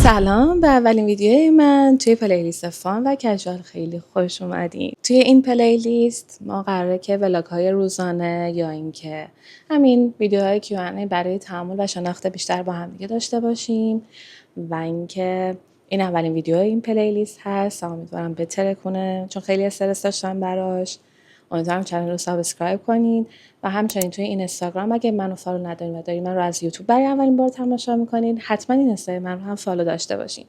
سلام، به اولین ویدیوی من توی پلیلیست فان و کژوال خیلی خوش اومدین. توی این پلیلیست ما قراره که ولاگ‌های روزانه یا اینکه همین ویدیوهای Q&A برای تعامل و شناخت بیشتر با هم دیگه داشته باشیم و اینکه این اولین ویدیو این پلیلیست هست. امیدوارم بهتره کنه چون خیلی استرس داشتم براش. امیدوارم چنل رو سابسکرایب کنین و همچنین توی این اینستاگرام اگه منو فالو ندارین و دارین من رو از یوتیوب برای اولین بار تماشا میکنین حتما این اینستای من رو هم فالو داشته باشین.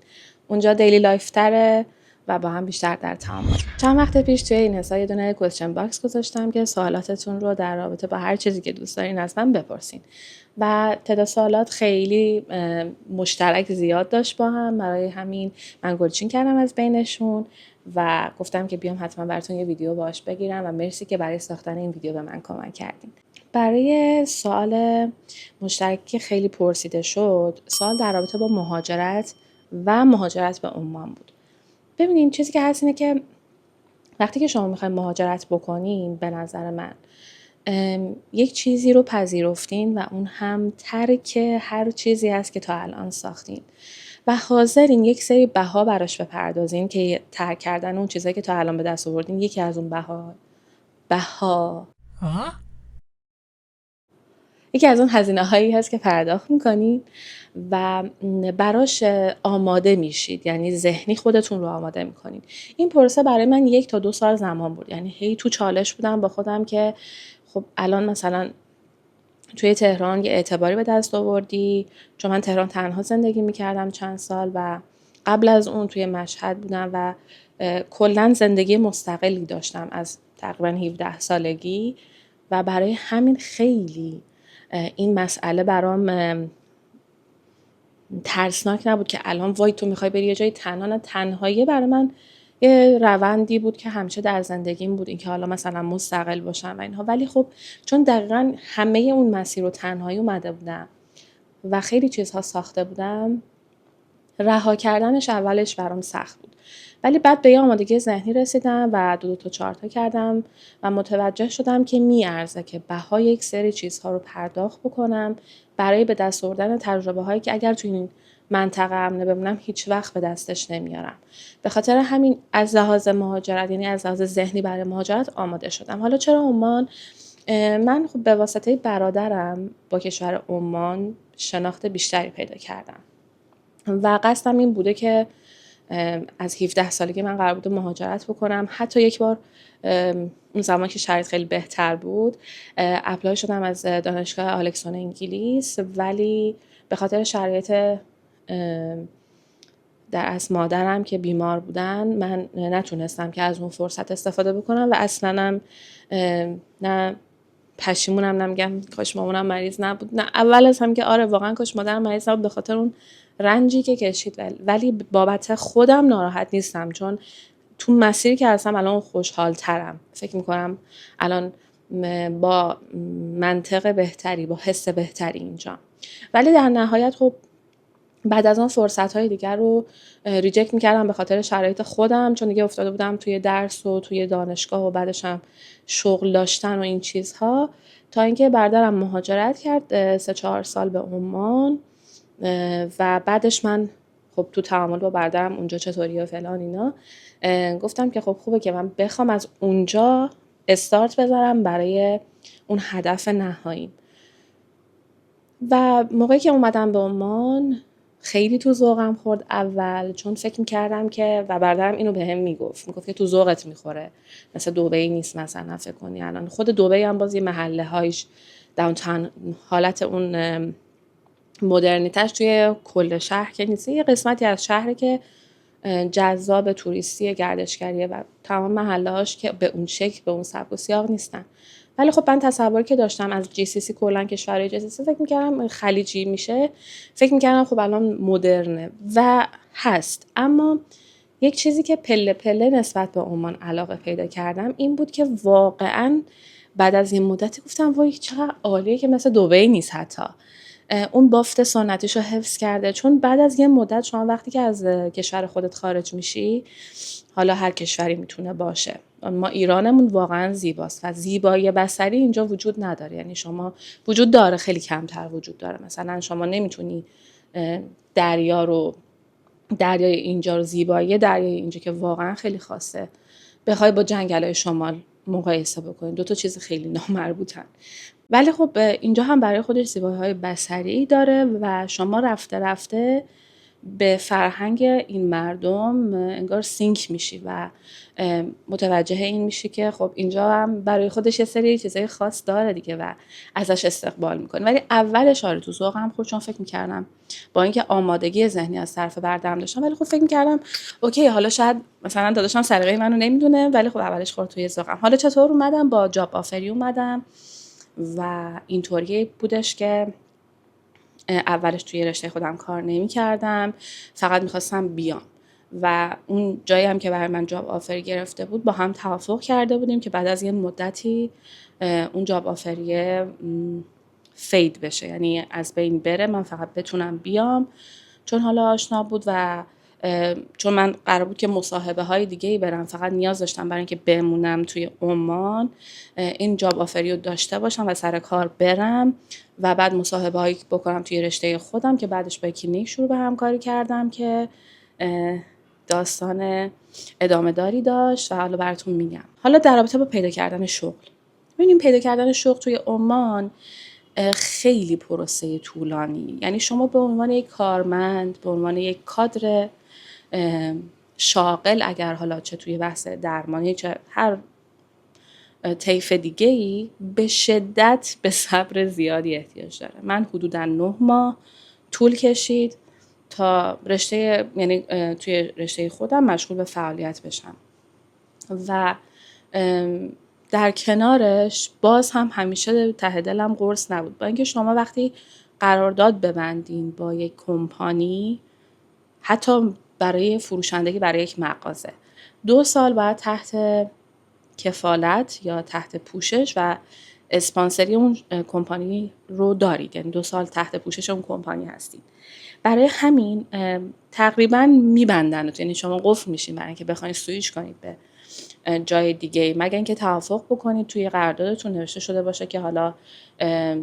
اونجا دیلی لایف تره و با هم بیشتر در تعامل. چند وقت پیش توی این اینستا یه دونه کوئسچن باکس گذاشتم که سوالاتتون رو در رابطه با هر چیزی که دوست دارین از من بپرسین و تعداد سوالات خیلی مشترک زیاد داشت با هم. برای همین من گلچین کردم از بینشون و گفتم که بیام حتما براتون یه ویدیو باهاش بگیرم و مرسی که برای ساختن این ویدیو به من کمک کردین. برای سوال مشترکی که خیلی پرسیده شد، سوال در رابطه با مهاجرت و مهاجرت به عمان بود. ببینین چیزی که هست اینه که وقتی که شما میخواین مهاجرت بکنین، به نظر من یک چیزی رو پذیرفتین و اون هم ترک هر چیزی هست که تا الان ساختین و حاضرین یک سری بها براش بپردازین که ترک کردن اون چیزایی که تا الان به دست آوردین یکی از اون یکی از اون هزینه هایی هست که پرداخت میکنین و براش آماده میشید، یعنی ذهنی خودتون رو آماده میکنین. این پروسه برای من 1 تا 2 سال زمان بود، یعنی هی تو چالش بودم با خودم که خب الان مثلا توی تهران یه اعتباری به دست آوردی، چون من تهران تنها زندگی میکردم چند سال و قبل از اون توی مشهد بودم و کلا زندگی مستقلی داشتم از تقریبا 17 سالگی و برای همین خیلی این مسئله برام ترسناک نبود که الان وای تو میخوای بری یه جای تنها. نه، تنهایی برای من یه روندی بود که همیشه در زندگیم بود، این که حالا مثلا مستقل باشم و اینها. ولی خب چون دقیقا همه اون مسیر رو تنهایی اومده بودم و خیلی چیزها ساخته بودم، رها کردنش اولش برام سخت بود، ولی بعد به یه آمادگی ذهنی رسیدم و 2 تا 4 تا کردم و متوجه شدم که میارزه که بهای یک سری چیزها رو پرداخت بکنم برای به دست آوردن تجربه هایی که اگر تو این منطقه امنه بمونم هیچ وقت به دستش نمیارم. به خاطر همین از لحاظ مهاجرت، یعنی از لحاظ ذهنی برای مهاجرت آماده شدم. حالا چرا عمان؟ من خب به واسطه برادرم با کشور عمان شناخت بیشتری پیدا کردم و قصدم این بوده که از 17 سالگی من قرار بوده مهاجرت بکنم. حتی یک بار اون زمان که شرایط خیلی بهتر بود اپلای شدم از دانشگاه آلکسون انگلیس، ولی به خاطر شرایط در از مادرم که بیمار بودن من نتونستم که از اون فرصت استفاده بکنم و اصلا نه پشیمونم، نمیگم کاش مامانم مریض نبود، نه اول از هم که آره واقعا کاش مادرم مریض نبود به خاطر اون رنجی که کشید، ولی بابت خودم ناراحت نیستم چون تو مسیری که هستم الان خوشحال ترم. فکر میکنم الان با منطق بهتری، با حس بهتری اینجا. ولی در نهایت خب بعد از اون فرصت‌های دیگر رو ریجکت می‌کردم به خاطر شرایط خودم، چون دیگه افتاده بودم توی درس و توی دانشگاه و بعدش هم شغل داشتن و این چیزها، تا اینکه برادرم مهاجرت کرد 3-4 سال به عمان و بعدش من خب تو تعامل با برادرم اونجا چطوری و فلان اینا گفتم که خب خوبه که من بخوام از اونجا استارت بذارم برای اون هدف نهاییم. و موقعی که اومدم به عمان خیلی تو ذوقم خورد اول، چون فکر میکردم که و برادرم اینو بهم میگفت که تو ذوقت میخوره، مثل دبی نیست مثلا. فکر کنی الان خود دبی هم باز یه محله هایش داونتاون حالت اون مدرنیتش توی کل شهر که نیست، یه قسمتی از شهر که جذاب توریستی گردشگریه و تمام محله هاش که به اون شکل به اون سبک و سیاق نیستن. ولی خب من تصوری که داشتم از GCC، کلا کشورهای GCC، فکر میکردم خلیجی میشه، فکر میکردم خب الان مدرنه و هست. اما یک چیزی که پله پله نسبت به عمان علاقه پیدا کردم این بود که واقعا بعد از این مدتی گفتم وای چقدر عالیه که مثل دبی نیست، حتی اون بافت سنتیش رو حفظ کرده. چون بعد از یه مدت شما وقتی که از کشور خودت خارج میشی، حالا هر کشوری میتونه باشه، ما ایرانمون واقعا زیباست و زیبایی بصری اینجا وجود نداره. یعنی شما وجود داره، خیلی کمتر وجود داره. مثلا شما نمیتونی دریا رو دریای اینجا رو، زیبایی دریای اینجا که واقعا خیلی خاصه، بخوای با جنگل‌های شمال مقایسه بکنید، دو تا چیز خیلی نامربوطن. ولی خب اینجا هم برای خودش زیبایی‌های بصری داره و شما رفته رفته به فرهنگ این مردم انگار سینک میشی و متوجه این میشی که خب اینجا هم برای خودش یه سری چیزای خاص داره دیگه و ازش استقبال میکنه. ولی اولش آره تو ذوقم خورد، چون فکر میکردم با اینکه آمادگی ذهنی از طرف بردم داشتم، ولی خب فکر میکردم اوکی حالا شاید مثلا داداشم سلیقه منو نمیدونه، ولی خب اولش خورد توی ذوقم. حالا چطور اومدم؟ با جاب آفری اومدم و اینطوری بودش که اولش توی رشته خودم کار نمی کردم، فقط میخواستم بیام و اون جایی هم که برای من جاب آفری گرفته بود با هم توافق کرده بودیم که بعد از یه مدتی اون جاب آفری فید بشه، یعنی از بین بره، من فقط بتونم بیام. چون حالا آشنا بود و چون من قرار بود که مصاحبه های دیگه ای برم، فقط نیاز داشتم برای اینکه بمونم توی عمان این جاب آفری رو داشته باشم و سر کار برم و بعد مصاحبه هایی بکنم توی رشته خودم که بعدش با کلینیک شروع به همکاری کردم که داستان ادامه داری داشت و حالا براتون میگم. حالا در رابطه با پیدا کردن شغل، ببینیم پیدا کردن شغل توی عمان خیلی پروسه طولانی، یعنی شما به عنوان یک کارمند، به عنوان یک کادر شاغل، اگر حالا چه توی بحث درمانی چه هر طیف دیگه‌ای، به شدت به صبر زیادی احتیاج داره. من حدوداً 9 ماه طول کشید تا یعنی توی رشته خودم مشغول به فعالیت بشم و در کنارش باز هم همیشه ته دلم قرص نبود، با اینکه شما وقتی قرارداد ببندین با یک کمپانی، حتی برای فروشندگی برای یک مغازه، 2 سال باید تحت کفالت یا تحت پوشش و اسپانسری اون کمپانی رو دارید، یعنی 2 سال تحت پوشش اون کمپانی هستید. برای همین تقریبا میبندن، یعنی شما قفل میشین برای اینکه بخواید سویچ کنید به جای دیگه، مگر اینکه توافق بکنید توی قراردادتون نوشته شده باشه که حالا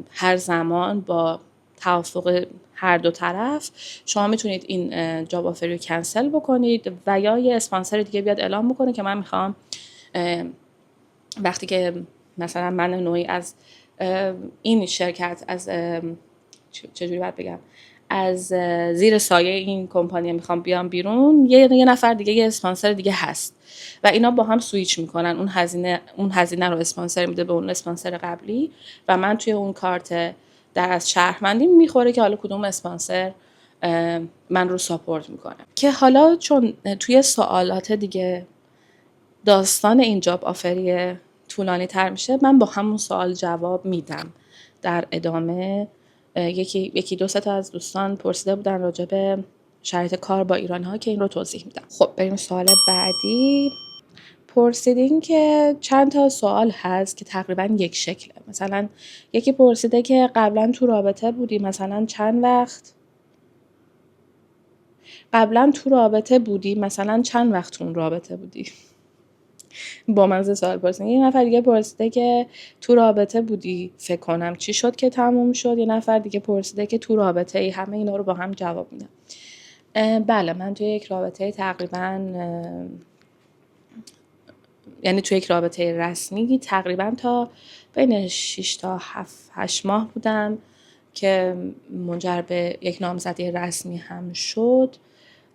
هر زمان با توافق هر دو طرف شما میتونید این جاب آفری رو کنسل بکنید و یا یه اسپانسر دیگه بیاد اعلام بکنه که من میخوام وقتی که مثلا من نوعی از این شرکت، از چجوری باید بگم، از زیر سایه این کمپانی میخوام بیام بیرون، یه نفر دیگه، یه اسپانسر دیگه هست و اینا با هم سویچ میکنن، اون هزینه رو اسپانسر میده به اون اسپانسر قبلی و من توی اون کارت در از شهروندی میخوره که حالا کدوم اسپانسر من رو ساپورت میکنه. که حالا چون توی سوالات دیگه داستان این جاب آفری طولانی تر میشه، من با همون سوال جواب میدم در ادامه. یکی دو سه تا از دوستان پرسیده بودن راجع به شرایط کار با ایرانی‌ها که این رو توضیح میدم. خب بریم سوال بعدی. پرسیدین که چند تا سوال هست که تقریبا یک شکله. مثلا یکی پرسیده که قبلا تو رابطه بودی، مثلا چند وقت اون رابطه بودی. با من سوال پرسیدن. یه نفر دیگه پرسیده که تو رابطه بودی، فکر کنم چی شد که تموم شد. یه نفر دیگه پرسیده که تو رابطه ای. همه اینا رو با هم جواب میدم. بله، من توی یک رابطه تقریبا، یعنی توی یک رابطه رسمی تقریبا تا بین 6 تا 7-8 ماه بودم که منجر به یک نامزدی رسمی هم شد،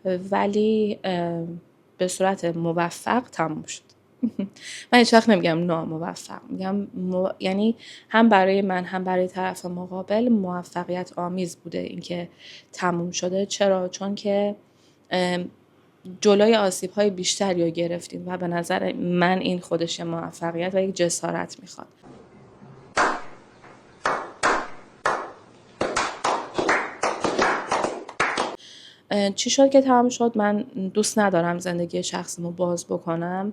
ولی به صورت موفق تموم شد. من هیچ وقت نمیگم ناموفق، میگم یعنی هم برای من هم برای طرف مقابل موفقیت آمیز بوده اینکه تموم شده. چرا؟ چون که جلوی آسیب‌های بیشتری رو گرفتیم و به نظر من این خودش موفقیت و یک جسارت میخواد. چی شد که تمام شد؟ من دوست ندارم زندگی شخصیمو باز بکنم،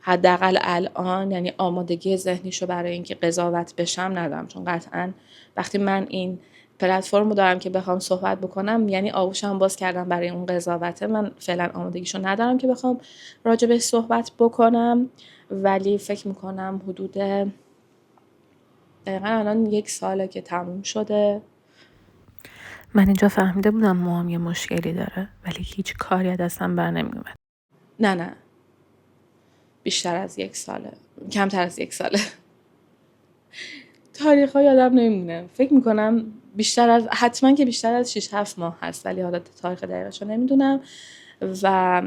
حداقل الان، یعنی آمادگی ذهنیشو برای اینکه قضاوت بشم ندارم، چون قطعاً وقتی من این پلتفرم رو دارم که بخوام صحبت بکنم، یعنی آغوشم باز کردم برای اون قضاوته. من فعلا آمادگیشو ندارم که بخوام راجع بهش صحبت بکنم، ولی فکر میکنم حدود دقیقاً الان 1 ساله که تموم شده من اینجا فهمیده بودم موام یه مشکلی داره، ولی هیچ کاری از دستم بر نمیومد. نه بیشتر از 1 ساله، کمتر از 1 ساله. تاریخ ها یادم نمیمونه. فکر میکنم حتما که بیشتر از 6-7 ماه هست، ولی حالا تاریخ دقیقش رو نمیدونم. و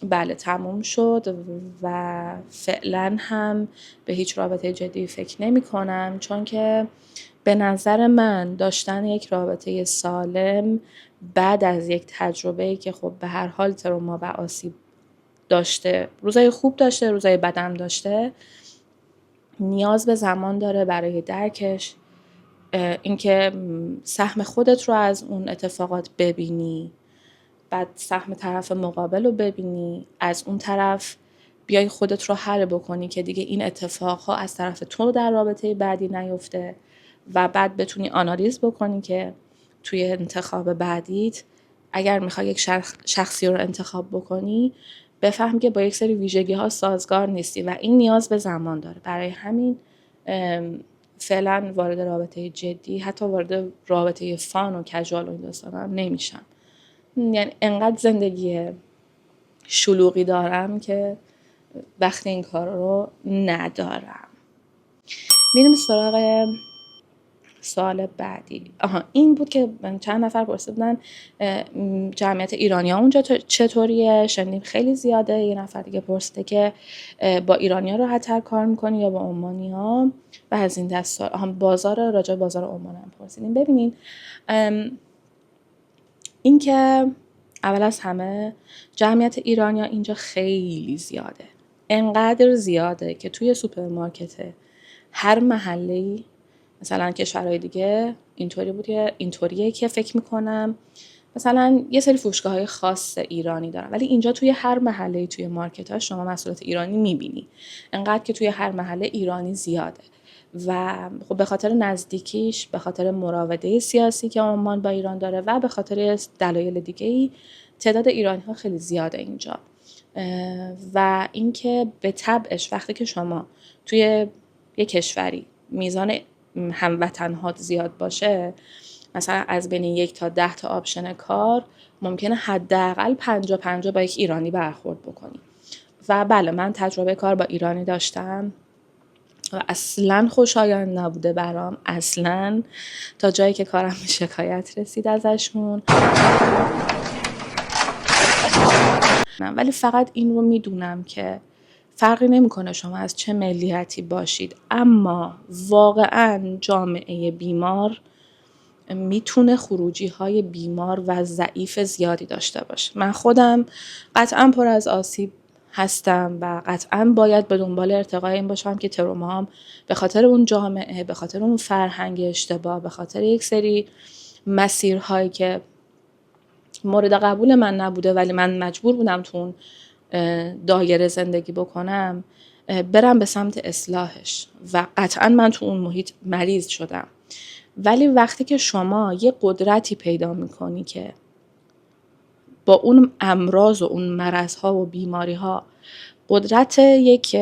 بله تموم شد و فعلا هم به هیچ رابطه جدی فکر نمی کنم، چون که به نظر من داشتن یک رابطه سالم بعد از یک تجربه‌ای که خب به هر حال تروما و آسیب داشته، روزای خوب داشته، روزای بدم داشته، نیاز به زمان داره برای درکش، اینکه سهم خودت رو از اون اتفاقات ببینی، بعد سهم طرف مقابل رو ببینی، از اون طرف بیای خودت رو حل بکنی که دیگه این اتفاقها از طرف تو در رابطه بعدی نیفته، و بعد بتونی آنالیز بکنی که توی انتخاب بعدیت اگر میخوای یک شخصی رو انتخاب بکنی، بفهم که با یک سری ویژگی ها سازگار نیستی و این نیاز به زمان داره. برای همین فعلا وارد رابطه جدی، حتی وارد رابطه فان و کژوال و این داستانا نمیشم. یعنی انقدر زندگی شلوغی دارم که وقت این کار رو ندارم. میریم سراغ سوال بعدی. این بود که چند نفر پرسیدن جمعیت ایرانی ها اونجا چطوریه؟ شنیدیم خیلی زیاده. یه نفر دیگه پرسیده که با ایرانی ها راحت تر کار میکنی یا با عمانی ها و از این دست. راجع بازار عمان هم پرسیدیم. ببینین این که اول از همه جمعیت ایرانی ها اینجا خیلی زیاده، انقدر زیاده که توی سوپرمارکت هر محله‌ای، مثلا کشورهای دیگه اینطوریه که فکر میکنم مثلا یه سری فروشگاه‌های خاص ایرانی دارن، ولی اینجا توی هر محله‌ای توی مارکت‌ها شما محصولات ایرانی می‌بینی. انقدر که توی هر محله ایرانی زیاده و خب به خاطر نزدیکیش، به خاطر مراوده سیاسی که عمان با ایران داره و به خاطر دلایل دیگه‌ای تعداد ایرانی‌ها خیلی زیاده اینجا. و اینکه به طبعش وقتی که شما توی یک کشوری میزان هموطن‌ها زیاد باشه، مثلا از بین 1 تا 10 تا آپشن کار ممکنه حداقل 50-50 با یک ایرانی برخورد بکنی. و بله من تجربه کار با ایرانی داشتم و اصلا خوشایند نبوده برام، اصلا، تا جایی که کارم به شکایت رسید ازشون. ولی فقط این رو میدونم که فرقی نمیکنه شما از چه ملیتی باشید، اما واقعا جامعه بیمار میتونه خروجی های بیمار و ضعیف زیادی داشته باشه. من خودم قطعا پر از آسیب هستم و قطعا باید به دنبال ارتقای این باشم که ترومام به خاطر اون جامعه، به خاطر اون فرهنگ اشتباه، به خاطر یک سری مسیرهایی که مورد قبول من نبوده ولی من مجبور بودم تو اون دایره زندگی بکنم، برم به سمت اصلاحش و قطعا من تو اون محیط مریض شدم. ولی وقتی که شما یه قدرتی پیدا میکنی که با اون امراض و اون مرضها و بیماریها قدرت یک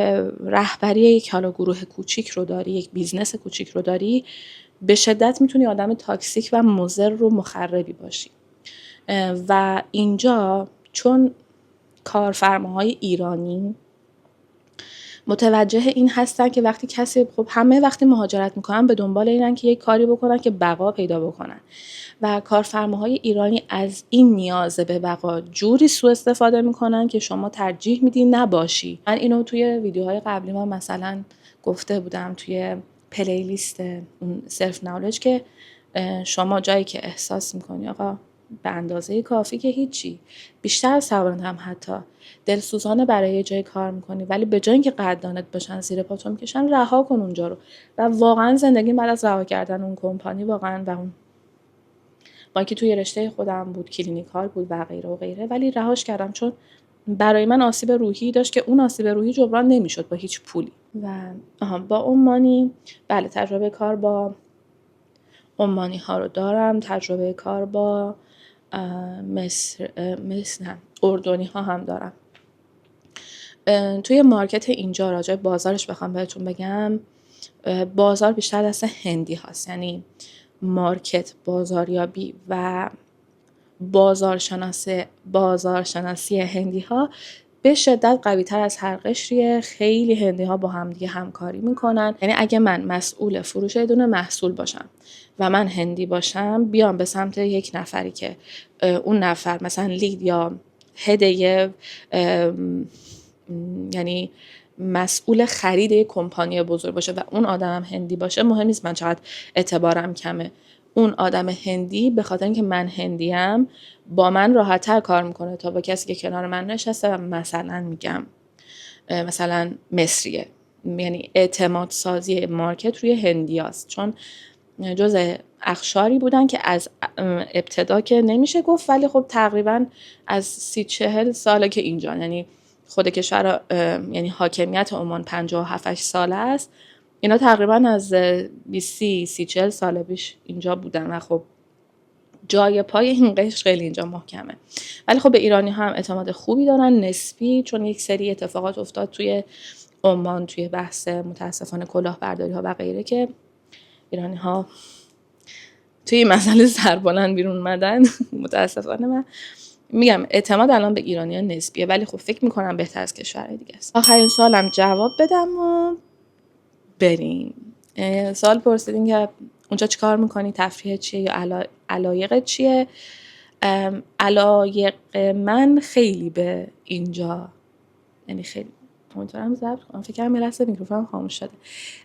رهبری یک حالا گروه کوچیک رو داری، یک بیزنس کوچیک رو داری، به شدت میتونی آدم تاکسیک و مضر و مخربی باشی. و اینجا چون کارفرماهای ایرانی متوجه این هستن که وقتی همه وقتی مهاجرت میکنن به دنبال اینن که یک کاری بکنن که بقا پیدا بکنن و کارفرماهای ایرانی از این نیاز به بقا جوری سوء استفاده میکنن که شما ترجیح میدی نباشی. من اینو توی ویدیوهای قبلی ما مثلا گفته بودم توی پلیلیست اون سلف نالج که شما جایی که احساس میکنی آقا به اندازه کافی که هیچی، بیشتر از توانت هم حتی دلسوزانه برای یه جای کار میکنی، ولی به جای اینکه قدردانت باشن زیر پاتو میکشن، رها کن اونجا رو. و واقعا زندگی بعد از رها کردن اون کمپانی واقعا و اون با اینکه توی رشته خودم بود، کلینیکال بود و غیره و غیره، ولی رهاش کردم چون برای من آسیب روحی داشت که اون آسیب روحی جبران نمیشد با هیچ پولی. و با عمانی بله تجربه کار با عمانی ها رو دارم، تجربه کار با اردنی ها هم دارم. توی مارکت اینجا راجع بازارش بخوام بهتون بگم، بازار بیشتر دست هندی هاست. یعنی مارکت، بازاریابی و بازارشناسی هندی ها به شدت قوی تر از هر قشریه. خیلی هندی ها با هم دیگه همکاری میکنن. یعنی اگه من مسئول فروش یه دونه محصول باشم و من هندی باشم، بیام به سمت یک نفری که اون نفر مثلا لید یا هدیه، یعنی مسئول خرید یک کمپانی بزرگ باشه و اون آدمم هندی باشه، مهم نیست من چقدر اعتبارم کمه، اون آدم هندی به خاطر اینکه من هندیم با من راحت‌تر کار میکنه تا با کسی که کنار من نشسته و مثلا میگم مثلا مصریه. یعنی اعتماد سازی مارکت روی هندیاست، چون جزء اقشاری بودن که از ابتدا که نمیشه گفت، ولی خب تقریبا از 30-40 ساله که اینجا، یعنی خود کشور، یعنی حاکمیت عمان 57 ساله است، اینا تقریبا از 20-30-40 سال پیش اینجا بودن و خب جای پای این قشر خیلی اینجا محکمه. ولی خب به ایرانی ها هم اعتماد خوبی دارن نسبی، چون یک سری اتفاقات افتاد توی عمان توی بحث متاسفانه کلاهبرداری ها و غیره که ایرانی ها توی مسئله سربلند بیرون اومدن. متاسفانه من میگم اعتماد الان به ایرانی ها نسبیه، ولی خب فکر میکنم بهتر از کشورهای دیگه است. آخرین سوالم جواب بدم و بریم. سوال پرسیدین که اونجا چیکار میکنی، تفریح چیه یا علایق چیه؟ علایق من خیلی به اینجا، یعنی خیلی امیدوارم ضبط کنم، فکر کنم یه لحظه میکروفونم خاموش شده.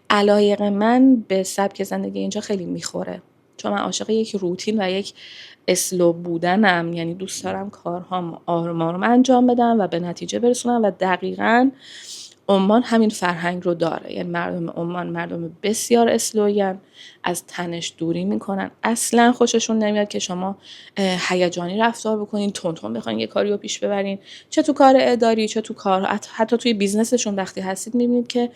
علایق من به سبک زندگی اینجا خیلی میخوره، چون من عاشق یک روتین و یک اسلو بودنم. یعنی دوست دارم کارهام آروم آروم انجام بدم و به نتیجه برسونم و دقیقاً عمان همین فرهنگ رو داره. یعنی مردم عمان مردم بسیار اسلوین، از تنش دوری میکنن، اصلا خوششون نمیاد که شما هیجانی رفتار بکنین، تون بخواین یه کاری رو پیش ببرین، چه تو کار اداری چه تو کار، حتی توی بیزنسشون وقتی هستید میبینید که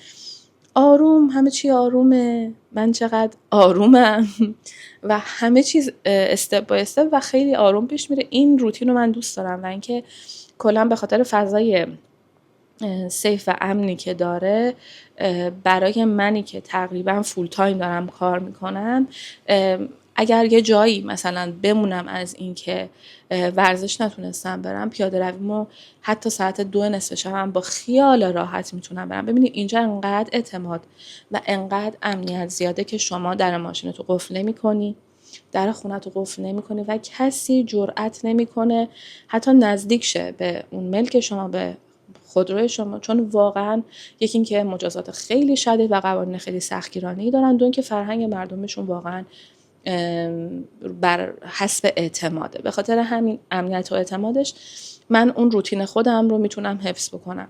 آروم، همه چی آرومه، من چقدر آرومم و همه چیز استپ با استپ و خیلی آروم پیش میره. این روتین رو من دوست دارم و اینکه کلا به خاطر فضای سیف و امنی که داره، برای منی که تقریبا فول تایم دارم کار میکنم، اگر یه جایی مثلا بمونم از این که ورزش نتونستم برم، پیاده رویمو حتی ساعت 2 نصف شب هم با خیال راحت میتونم برم. ببینید اینجا انقدر اعتماد و انقدر امنیت زیاده که شما در ماشینتو قفل نمی‌کنی، در خونه‌تو قفل نمی‌کنی و کسی جرئت نمی‌کنه حتی نزدیک شه به اون ملک شما، به خودروی شما، چون واقعا یکی این که مجازات خیلی شدید و قوانین خیلی سختگیرانه‌ای دارن، دو که فرهنگ مردمشون واقعا بر حسب اعتماده. به خاطر همین امنیت و اعتمادش من اون روتین خودم رو میتونم حفظ بکنم.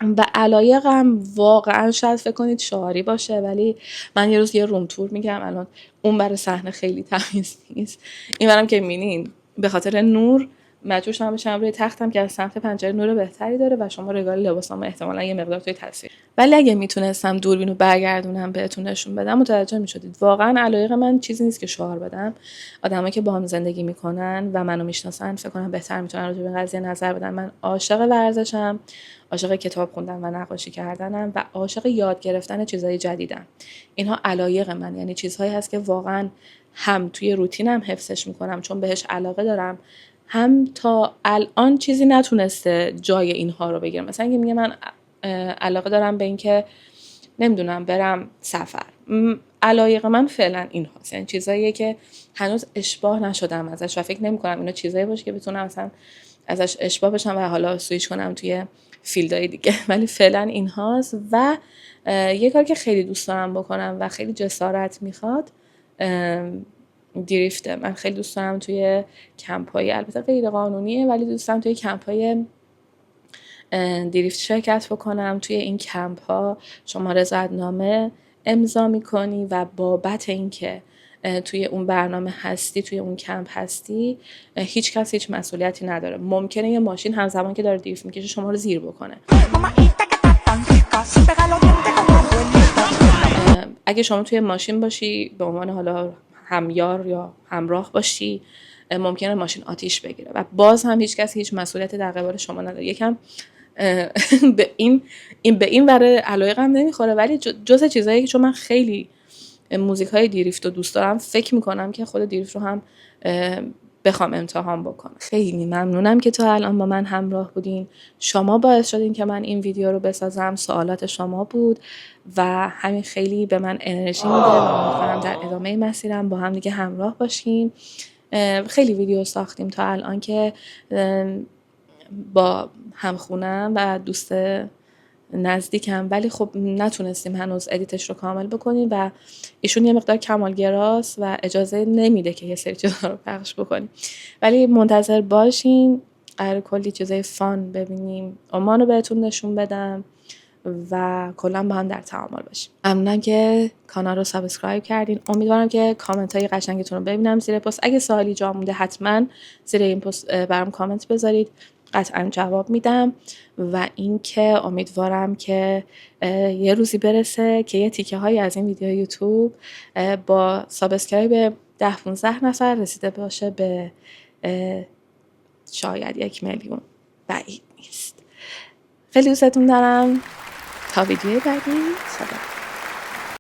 و علایقم واقعا شاید فکر کنید شعاری باشه، ولی من یه روز یه روم تور میگم، الان اون بر صحنه خیلی تمیز نیست، این برم که مینین به خاطر نور مجبور شدم بشم روی تختم که از سمت پنجره نور بهتری داره و شما رگال لباسام احتمالاً یه مقدار توی تصویر، ولی اگه میتونستم دوربینو برگردونم بهتون نشون بدم متوجه میشدید. واقعا علایق من چیزی نیست که شعار بدم. آدمایی که با هم زندگی میکنن و منو میشناسن فکر کنم بهتر میتونن راجع به این قضیه نظر بدن. من عاشق ورزشم، عاشق کتاب خوندن و نقاشی کردنم و عاشق یاد گرفتن چیزای جدیدم. اینها علایق من، یعنی چیزهایی هست که واقعا هم توی روتینم حفظش میکنم چون بهش علاقه دارم، هم تا الان چیزی نتونسته جای اینها رو بگیره. مثلا اگه میگه من علاقه دارم به این که نمیدونم برم سفر، علایق من فعلا این هاست، یعنی چیزاییه که هنوز اشباه نشدم ازش و فکر نمی کنم اینا چیزایی باشه که بتونم مثلا ازش اشباه بشم و حالا سویچ کنم توی فیلدهای دیگه، ولی فعلا این هاست. و یه کار که خیلی دوست دارم بکنم و خیلی جسارت میخواد دریفته. من خیلی دوست دارم توی کمپ‌های، البته غیر قانونیه، ولی دوست دارم توی کمپ‌های دریفت شرکت بکنم. توی این کمپ‌ها شما رضایت‌نامه امضا می‌کنی و بابت اینکه توی اون برنامه هستی، توی اون کمپ هستی، هیچ کس هیچ مسئولیتی نداره. ممکنه یه ماشین همزمان که داره دریفت میکشه شما رو زیر بکنه. اگه شما توی ماشین باشی به عنوان حالا همیار یا همراه باشی، ممکنه ماشین آتیش بگیره و باز هم هیچ کس هیچ مسئولیتی در قبال شما نداره. یکم به این برای علایقم نمیخوره، ولی جز چیزایی که چون من خیلی موزیک‌های دیریفت رو دوست دارم، فکر میکنم که خود دیریفت رو هم بخوام امتحان بکنم. خیلی ممنونم که تا الان با من همراه بودین. شما باعث شدین که من این ویدیو رو بسازم، سوالات شما بود و همین خیلی به من انرژی میده و امیدوارم در ادامه مسیرم با هم دیگه همراه باشیم. خیلی ویدیو ساختیم تا الان که با همخونم و دوست نزدیکم، ولی خب نتونستیم هنوز ادیتش رو کامل بکنیم و ایشون یه مقدار کمالگراست و اجازه نمیده که یه سری چیزا رو پخش بکنیم، ولی منتظر باشین. قرار کلی چیزای فان ببینیم، عمان رو بهتون نشون بدم و کلا با هم در تعامل باشیم. ممنونم که کانال رو سابسکرایب کردین. امیدوارم که کامنت های قشنگتون رو ببینم زیر پست. اگه سوالی جا مونده حتما زیر این پست برام کامنت بذارید، قطعا جواب میدم. و اینکه امیدوارم که یه روزی برسه که یه تیکه هایی از این ویدیو یوتیوب با سابسکرایب 10-15 نفر رسیده باشه به شاید 1 میلیون. بعید نیست. خیلی دوستتون دارم. تا ویدیو بعدی.